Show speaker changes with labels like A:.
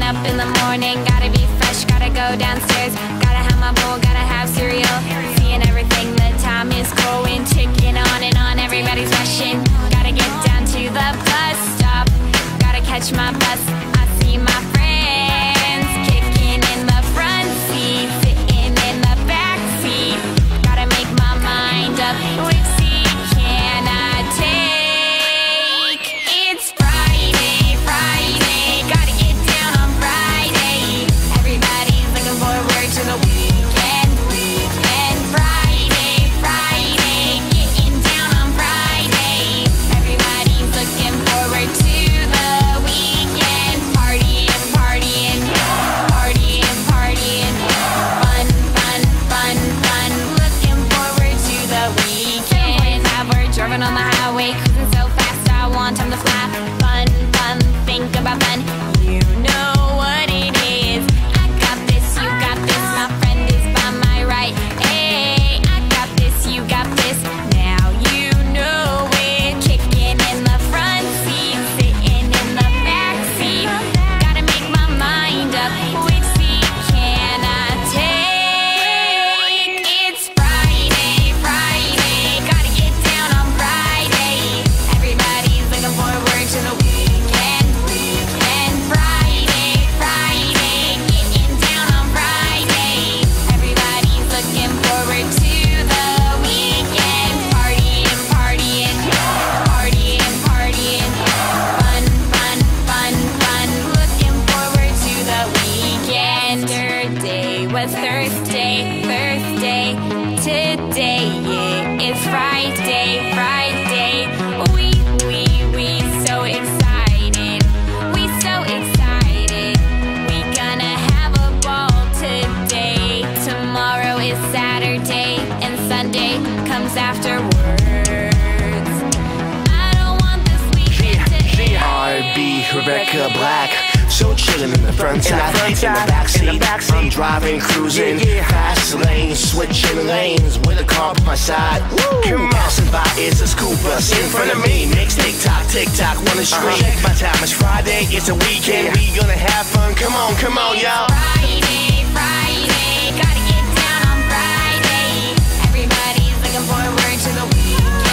A: Up in the morning, gotta be fresh, gotta go downstairs, gotta have my bowl, gotta have cereal, seeing everything, the time is going, ticking on and on, everybody's rushing, gotta get down to the bus stop, gotta catch my bus, I see my friends, kicking in the front seat, sitting in the back seat, gotta make my mind up, which seat can I take? It's Friday, Friday, gotta get down on Friday. Everybody's looking forward to the weekend, weekend. Friday, Friday, getting down on Friday. Everybody's looking forward to the weekend. Partying, partying, partying, partying. Fun, fun, fun, fun. Looking forward to the weekend. We're driving on the highway, cruising so fast, I want time to fly. Fun, fun, think about fun. You know what it is. I got this, you got this. My friend is by my right. Hey, I got this, you got this. Now you know it. Kicking in the front seat, sitting in the back seat. Gotta make my mind up. Which seat can I take? It's Friday, Friday. Gotta get down on Friday. Everybody's looking forward to the weekend, weekend. Friday, Friday, getting down on Friday. Everybody's looking forward to the weekend. Partying, partying, partying, partying. Fun, fun, fun, fun. Looking forward to the weekend. Yesterday was Thursday, Thursday. Today it's Friday, Friday. We so excited. We so excited. We gonna have a ball today. Tomorrow is Saturday and Sunday comes afterwards. I don't want this weekend to end.
B: R&B, Rebecca Black. So chillin' in the front side, in the backseat. I'm driving, cruising, fast lane, switching lanes with a car by my side. Come on, passing by is a school bus in front of me. Next tick tock, wanna street. Check my time, it's Friday, it's a weekend. We gonna have fun. Come on, y'all.
A: Friday, Friday, gotta get down on Friday. Everybody's looking forward to the weekend.